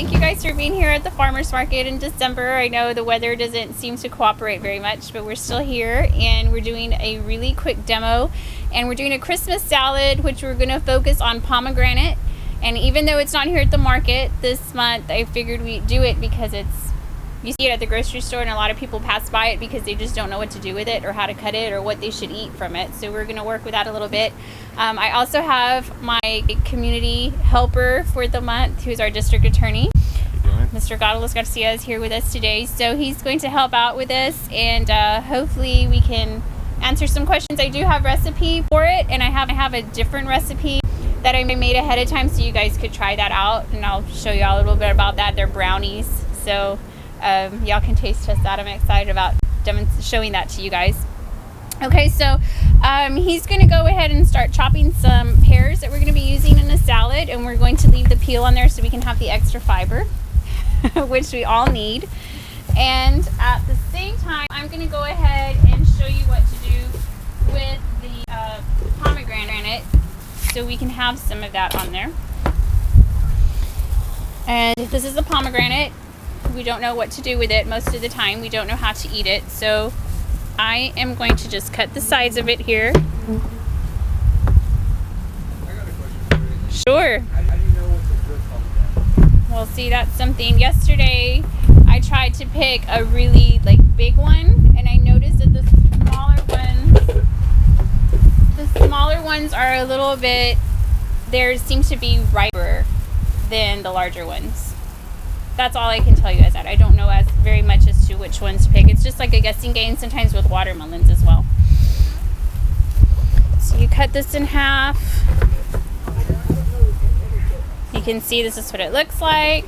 thank you guys for being here at the farmers market in December. I know the weather doesn't seem to cooperate very much, but we're still here and we're doing a really quick demo, and we're doing a Christmas salad, which we're going to focus on pomegranate. And even though it's not here at the market this month, I figured we'd do it because you see it at the grocery store, and a lot of people pass by it because they just don't know what to do with it or how to cut it or what they should eat from it. So we're going to work with that a little bit. I also have my community helper for the month, who's our district attorney. Mr. Gonzalez Garcia is here with us today. So he's going to help out with this, and hopefully we can answer some questions. I do have recipe for it, and I have a different recipe that I made ahead of time so you guys could try that out, and I'll show you all a little bit about that. They're brownies, so y'all can taste test that. I'm excited about showing that to you guys. Okay, so he's going to go ahead and start chopping some pears that we're going to be using in a salad, and we're going to leave the peel on there so we can have the extra fiber, which we all need. And at the same time, I'm going to go ahead and show you what to do with the pomegranate so we can have some of that on there. And this is a pomegranate. We don't know what to do with it most of the time. We don't know how to eat it. So I am going to just cut the sides of it here. I got a question for you. Sure. How do you know what's a good pomegranate? Well, see, that's something. Yesterday, I tried to pick a really big one, and I noticed that the smaller ones are a little bit, theirs seems to be riper than the larger ones. That's all I can tell you as that. I don't know as very much as to which ones to pick. It's just like a guessing game sometimes with watermelons as well. So you cut this in half. You can see this is what it looks like.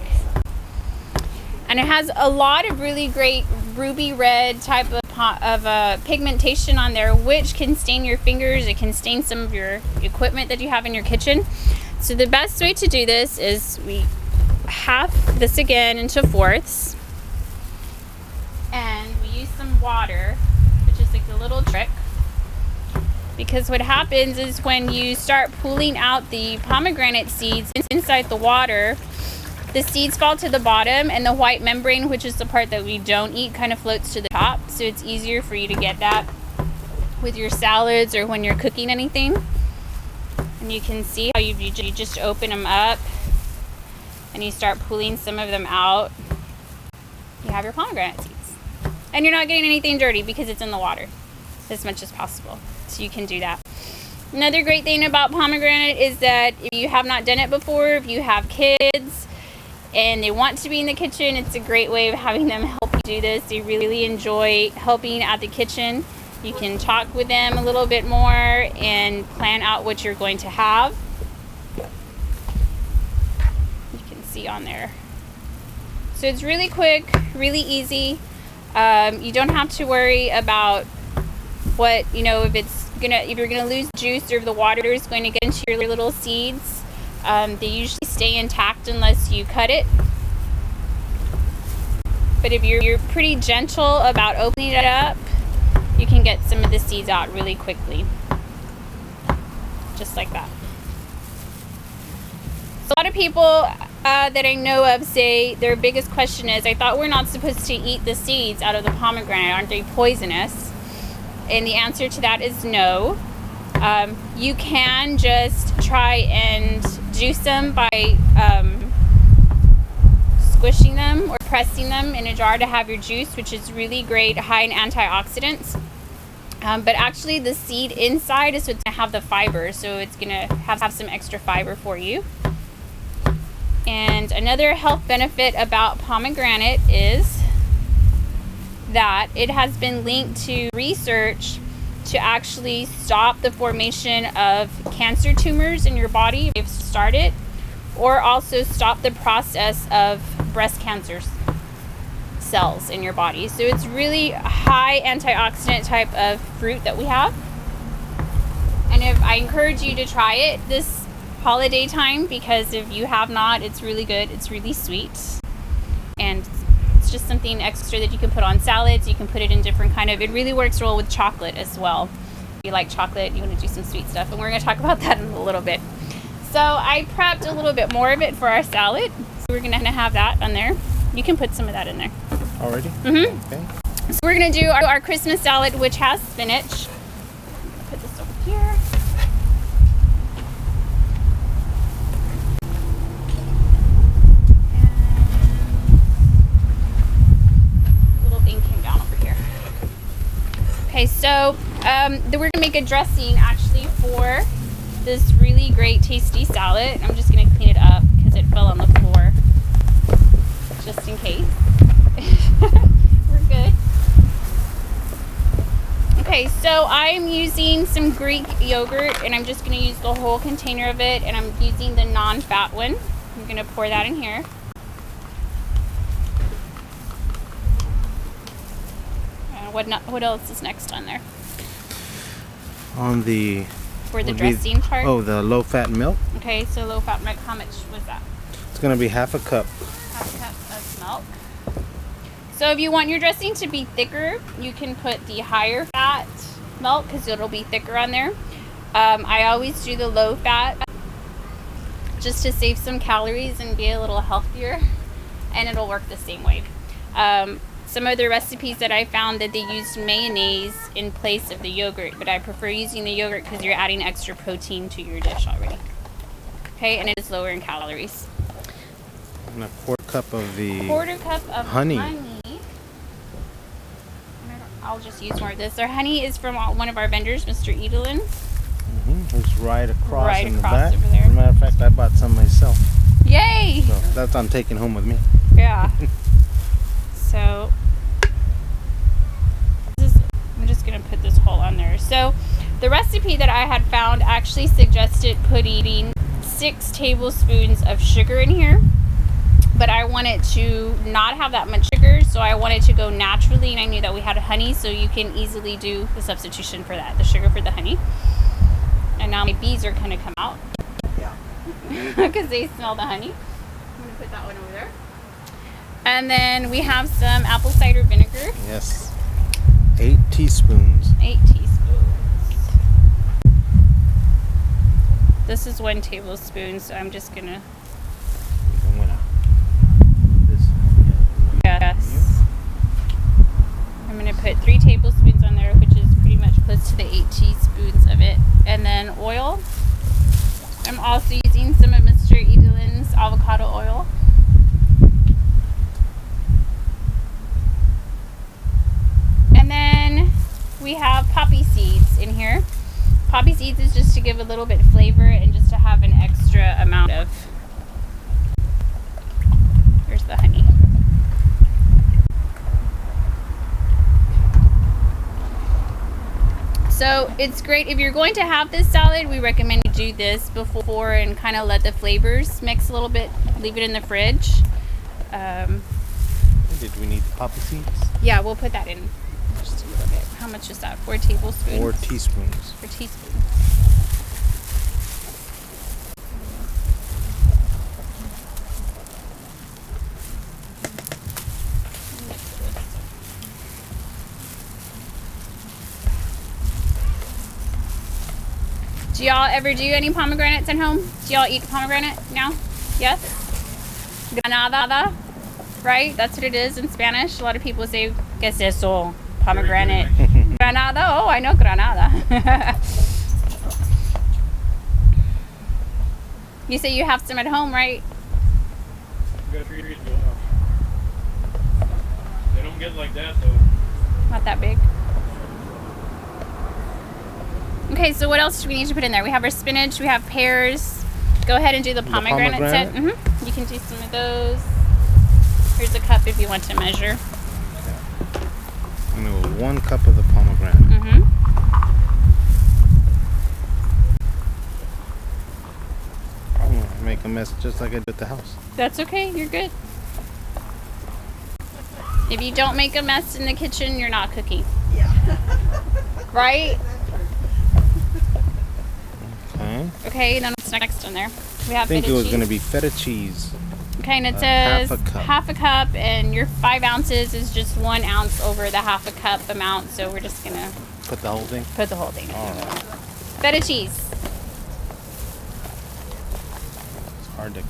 And it has a lot of really great ruby red type of pigmentation on there, which can stain your fingers. It can stain some of your equipment that you have in your kitchen. So the best way to do this is we half this again into fourths, and we use some water, which is like a little trick, because what happens is when you start pulling out the pomegranate seeds inside the water, the seeds fall to the bottom, and the white membrane, which is the part that we don't eat, kind of floats to the top. So it's easier for you to get that with your salads or when you're cooking anything. And you can see how you just open them up and you start pulling some of them out. You have your pomegranate seeds. And you're not getting anything dirty because it's in the water as much as possible. So you can do that. Another great thing about pomegranate is that if you have not done it before, if you have kids and they want to be in the kitchen, it's a great way of having them help you do this. They really enjoy helping at the kitchen. You can talk with them a little bit more and plan out what you're going to have. You can see on there. So it's really quick, really easy. You don't have to worry about what, if you're gonna lose juice or if the water is going to get into your little seeds. They usually stay intact unless you cut it. But if you're pretty gentle about opening it up, you can get some of the seeds out really quickly. Just like that. So a lot of people that I know of say their biggest question is, I thought we're not supposed to eat the seeds out of the pomegranate. Aren't they poisonous? And the answer to that is no. You can just try and juice them by squishing them or pressing them in a jar to have your juice, which is really great, high in antioxidants. But actually the seed inside is what's going to have the fiber, so it's going to have some extra fiber for you. And another health benefit about pomegranate is that it has been linked to research to actually stop the formation of cancer tumors in your body if you've started, or also stop the process of breast cancer cells in your body. So it's really high antioxidant type of fruit that we have. And if I encourage you to try it this holiday time, because if you have not, it's really good. It's really sweet. And it's just something extra that you can put on salads. You can put it in different it really works well with chocolate as well. If you like chocolate, you want to do some sweet stuff. And we're going to talk about that in a little bit. So I prepped a little bit more of it for our salad. So we're gonna have that on there. You can put some of that in there. Already? Mm-hmm. Okay. So we're gonna do our Christmas salad, which has spinach. Put this over here. And little thing came down over here. Okay, so we're gonna make a dressing actually for this really great tasty salad. I'm just gonna clean it up because it fell on the floor, just in case. We're good. Okay, so I'm using some Greek yogurt, and I'm just gonna use the whole container of it, and I'm using the non-fat one. I'm gonna pour that in here. What else is next on there? On the For the dressing part? Oh, the low-fat milk. Okay, so low-fat milk, how much was that? It's gonna be half a cup. Half a cup of milk. So if you want your dressing to be thicker, you can put the higher fat milk because it'll be thicker on there. I always do the low fat just to save some calories and be a little healthier, and it'll work the same way. Some other recipes that I found that they used mayonnaise in place of the yogurt, but I prefer using the yogurt because you're adding extra protein to your dish already. Okay, and it is lower in calories. And a quarter cup of the Quarter cup of honey. I'll just use more of this. Our honey is from one of our vendors, Mr. Edelin. It's right across Right in across the back. over there. As a matter of fact, I bought some myself. Yay! So that's I'm taking home with me. Yeah. So I'm just gonna put this whole on there. So the recipe that I had found actually suggested putting 6 tablespoons of sugar in here, but I wanted to not have that much sugar, so I wanted to go naturally, and I knew that we had honey, so you can easily do the substitution for that, the sugar for the honey. And now my bees are gonna come out because they smell the honey. I'm gonna put that one over there. And then we have some apple cider vinegar. Yes. 8 teaspoons. 8 teaspoons. This is 1 tablespoon, so I'm just gonna. Yes. I'm gonna put 3 tablespoons on there, which is pretty much close to the 8 teaspoons of it. And then oil. I'm also using some of Mr. Edelin's avocado oil. And then we have poppy seeds in here. Poppy seeds is just to give a little bit of flavor and just to have an extra amount of. Here's the honey. So it's great if you're going to have this salad. We recommend you do this before and kind of let the flavors mix a little bit. Leave it in the fridge. Did we need poppy seeds? Yeah, we'll put that in just a little bit. How much is that? 4 tablespoons? 4 teaspoons. 4 teaspoons. Do y'all ever do any pomegranates at home? Do y'all eat pomegranate now? Yes? Granada, right? That's what it is in Spanish. A lot of people say, ¿Qué es eso? Pomegranate. Granada? Oh, I know Granada. You say you have some at home, right? We got 3 trees going on. They don't get like that though. Not that big. Okay, so what else do we need to put in there? We have our spinach, we have pears. Go ahead and do the pomegranate set. Mm-hmm. You can do some of those. Here's a cup if you want to measure. And it was 1 cup of the pomegranate. Mm-hmm. Make a mess just like I did at the house. That's okay, you're good. If you don't make a mess in the kitchen, you're not cooking. Yeah. Right? Okay. Okay, then what's next on there? We have I think feta it was cheese. going to be feta cheese. Okay, and it says half a cup. and your 5 ounces is just 1 ounce over the half a cup amount, so we're just gonna Put the whole thing? put the whole thing. All right. Feta cheese. It's hard to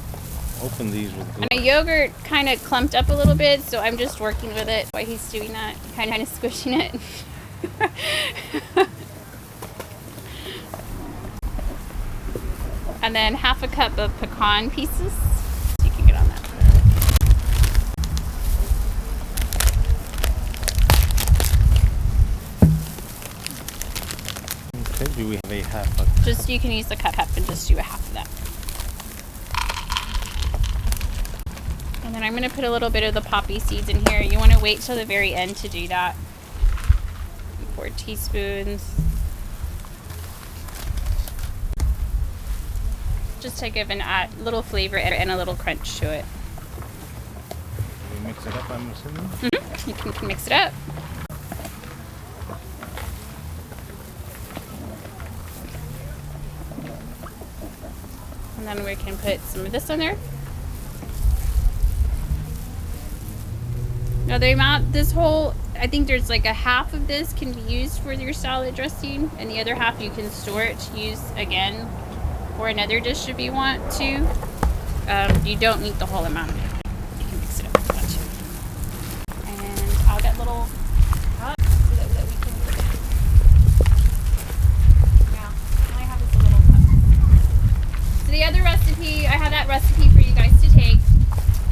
open these with gloves. My yogurt kind of clumped up a little bit, so I'm just working with it while he's doing that, kind of squishing it. And then half a cup of pecan pieces. You can get on that. Okay, do we have a half a Just you can use the cup and just do a half of that. And then I'm going to put a little bit of the poppy seeds in here. You want to wait till the very end to do that. 4 teaspoons. Just to give a little flavor and a little crunch to it. we mix it up, I'm assuming? You can mix it up. And then we can put some of this in there. Now the amount, I think there's like a half of this can be used for your salad dressing, and the other half you can store it to use again for another dish if you want to. You don't need the whole amount of it. You can mix it up if you want to. And I'll get little cups so that we can. Yeah, I have this little cup. So the other recipe, I have that recipe for you guys to take.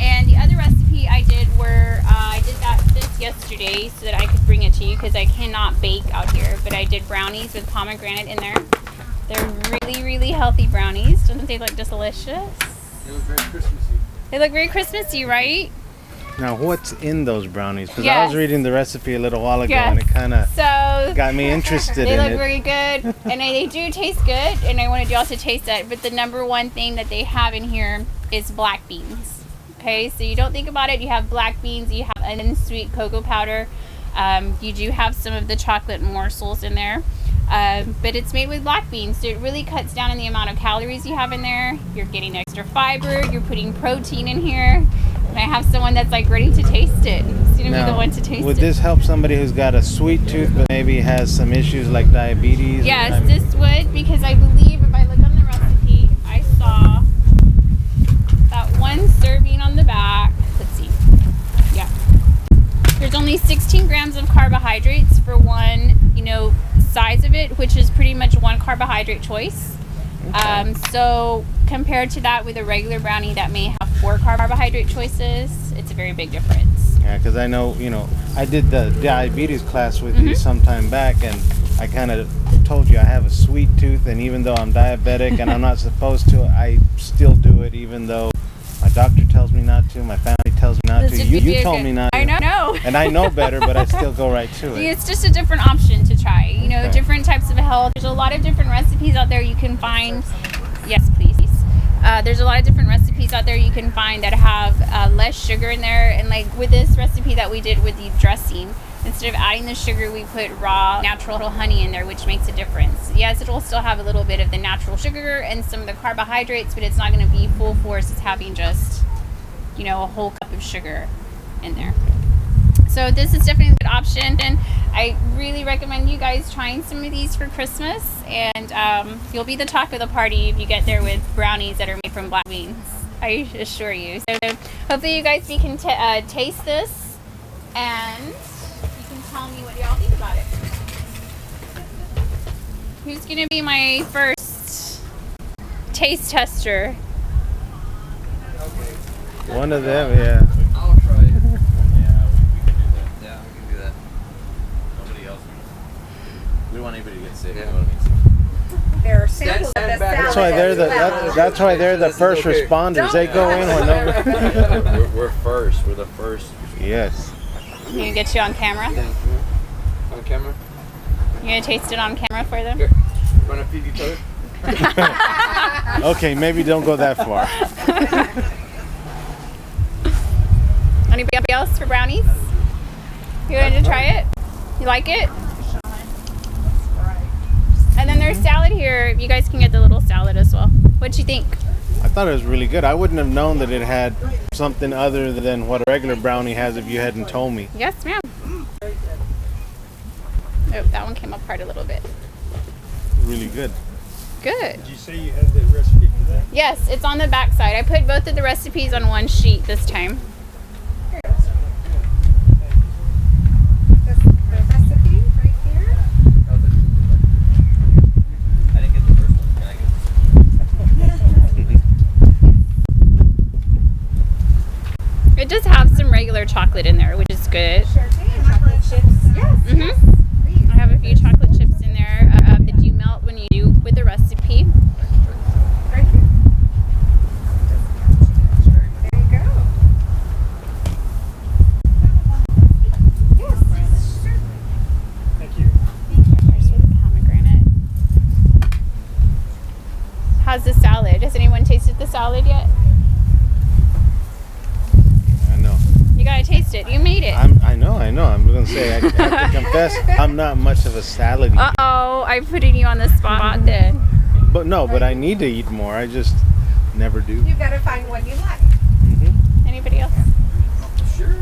And the other recipe I did I did this yesterday so that I could bring it to you because I cannot bake out here. But I did brownies with pomegranate in there. They're really, really healthy brownies. Don't they look just delicious? They look very Christmassy. They look very Christmassy, right? Now, what's in those brownies? Because I Yes. was reading the recipe a little while ago, Yes. and it kind of So got me interested they in look it. very good, and they do taste good, and I wanted you all to taste that. But the number one thing that they have in here is black beans. Okay, so you don't think about it. You have black beans, you have unsweet cocoa powder, you do have some of the chocolate morsels in there, but it's made with black beans, so it really cuts down on the amount of calories you have in there. You're getting extra fiber, you're putting protein in here, and I have someone that's like ready to taste it. It's gonna be the one to taste would it. this help somebody who's got a sweet tooth but maybe has some issues like diabetes? Yes, I mean, this would, because I believe if I look on the recipe, I saw that one serving on the back. Let's see. Yeah. There's only 16 grams of carbohydrates for one, size of it, which is pretty much one carbohydrate choice. Okay. So compared to that with a regular brownie that may have 4 carbohydrate choices, it's a very big difference. Yeah, because I know, I did the diabetes class with you some time back, and I kind of told you I have a sweet tooth, and even though I'm diabetic and I'm not supposed to, I still do it, even though my doctor tells me not to, my family tells me not This to. would You be told good. me not to. I know. And I know better, but I still go right to it. It's just a different option to try. Okay. Different types of health. There's a lot of different recipes out there you can find. Yes, please. There's a lot of different recipes out there you can find that have less sugar in there. And like with this recipe that we did with the dressing, instead of adding the sugar, we put raw natural honey in there, which makes a difference. Yes, it'll still have a little bit of the natural sugar and some of the carbohydrates, but it's not going to be full force. It's having just, a whole cup of sugar in there. So this is definitely a good option, and I really recommend you guys trying some of these for Christmas, and you'll be the talk of the party if you get there with brownies that are made from black beans. I assure you. So hopefully you guys can taste this, and you can tell me what y'all think about it. Who's going to be my first taste tester? One of them, yeah. I'll try it. Yeah, we can do that. Yeah, we can do that. Nobody else. We don't want anybody to get sick. Yeah. You know what I mean? There are samples of Stand the back. salad. That's why they're as well. the This is first okay. responders. They go in when nobody. We're first. We're the first. Yes. I'm going to get you on camera. Thank you. On camera. You're going to taste it on camera for them? Here. Want to feed each other? Okay, maybe don't go that far. Anybody else for brownies? You wanted to try it? You like it? And then there's salad here. You guys can get the little salad as well. What'd you think? I thought it was really good. I wouldn't have known that it had something other than what a regular brownie has if you hadn't told me. Yes, ma'am. Oh, that one came apart a little bit. Really good. Good. Did you say you have the recipe for that? Yes, it's on the back side. I put both of the recipes on one sheet this time. The recipe right here. I didn't get the first one. Can I get It does have some regular chocolate in there, which is good. Sure can. Chocolate chips. Yes. Mhm. Please. I have a few chocolate chips in there that you melt when you do with the recipe. Right here. There you go. Yes. Sure. Thank you. Here's with the pomegranate. How's the salad? Has anyone tasted the salad yet? I know. You gotta taste it. You made it. I know. I'm gonna say I have to confess I'm not much of a salad eater. Uh-oh, I'm putting you on the spot then. But I need to eat more. I just never do. You gotta find one you like. Mm-hmm. Anybody else? Sure.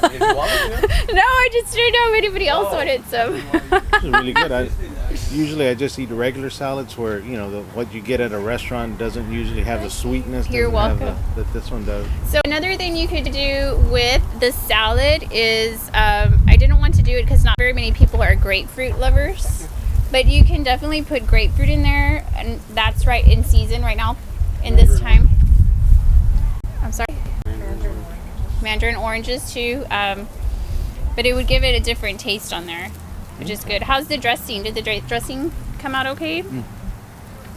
If you want me to. No, I just didn't know if anybody else wanted some. This is really good. Usually I just eat regular salads where, what you get at a restaurant doesn't usually have the sweetness. You're doesn't have welcome. that this one does. So another thing you could do with the salad is, I didn't want to do it because not very many people are grapefruit lovers, but you can definitely put grapefruit in there, and that's right in season right now, in this time. I'm sorry. Mandarin oranges too, but it would give it a different taste on there, which is good. How's the dressing? Did the dressing come out okay?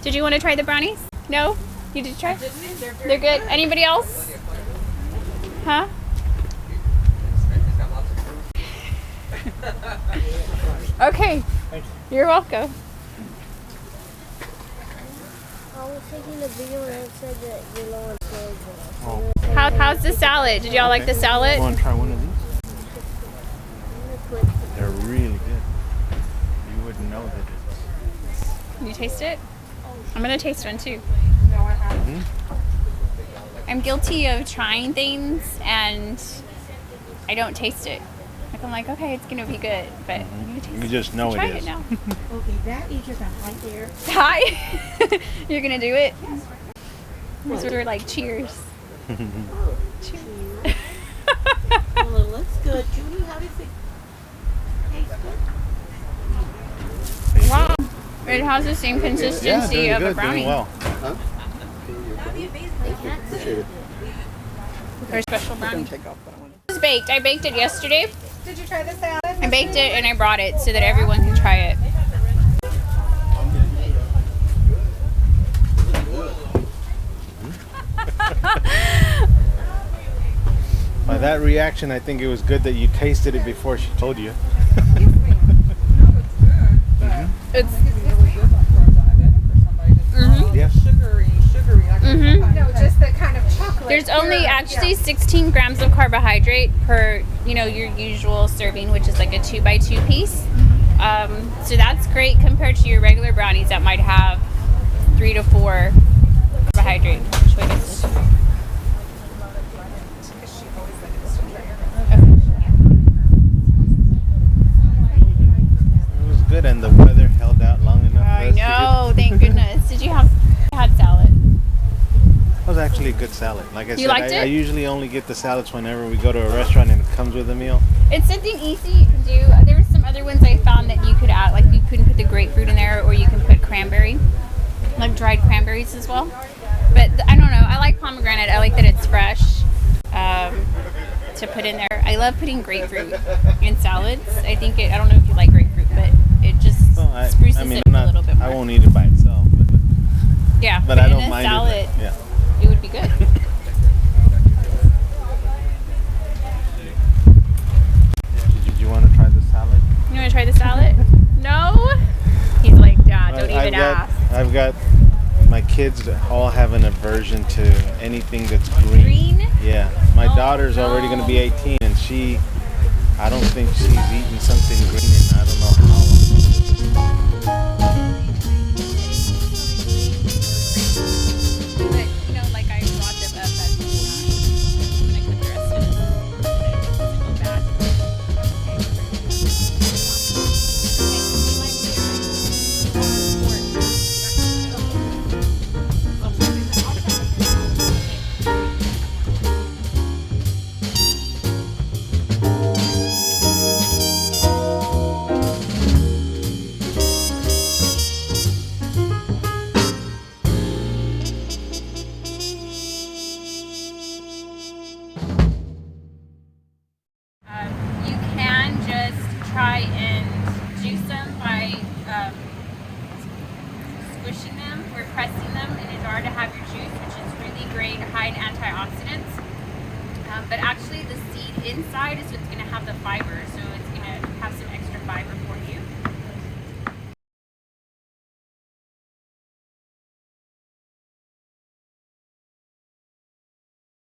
Did you want to try the brownies? No? You did try? They're good. Anybody else? Huh? Okay. You're welcome. I was taking a video and it said that your lawn was Oh. How's the salad? Did y'all like the salad? Want to try one of these? They're really good. You wouldn't know that it's... You taste it? I'm gonna taste one too. No, I haven't. Mm-hmm. I'm guilty of trying things and I don't taste it. Like I'm like, okay, it's gonna be good, but you taste You just know Try it is. it now. Okay, that is just a right there. Hi. You're gonna do it? These were like cheers. Cheers. Well, it looks good. Julie, how does it taste good? Wow. It has the same consistency doing of good, a brownie. doing well. Or special brownie. It's baked. I baked it yesterday. Did you try the salad? I baked it and I brought it so that everyone can try it. By that reaction, I think it was good that you tasted it before she told you. It's really good like for a diabetic or somebody just Yes. sugary, like No, just the kind of chocolate. There's only syrup, actually yeah. 16 grams of carbohydrate per, your usual serving, which is like a 2x2 piece. So that's great compared to your regular brownies that might have 3 to 4 carbohydrate choices. It was good, and the weather held out long enough. for I us to know, thank goodness. Did you had salad? It was actually a good salad. Like I You said, liked I it? usually only get the salads whenever we go to a restaurant and it comes with a meal. It's something easy you can do. There were some other ones I found that you could add, like you couldn't put the grapefruit in there, or you can put cranberry, like dried cranberries as well. But I don't know. I like pomegranate. I like that it's fresh to put in there. I love putting grapefruit in salads. I think I don't know if you like grapefruit, but it just Well, spruces I mean, it I'm up a little bit more. I won't eat it by itself, Yeah, but I in don't a mind salad, it. Yeah. it would be good. Did you want to try the salad? You want to try the salad? No? He's like, yeah, don't even ask. I've got my kids all have an aversion to anything that's green. Green? Yeah. My Oh, daughter's already going to be no. 18, and I don't think she's eaten something green in I don't know how long. But, like I brought them up as I'm going to cook the rest of it. It doesn't go bad. inside is what's going to have the fiber, so it's going to have some extra fiber for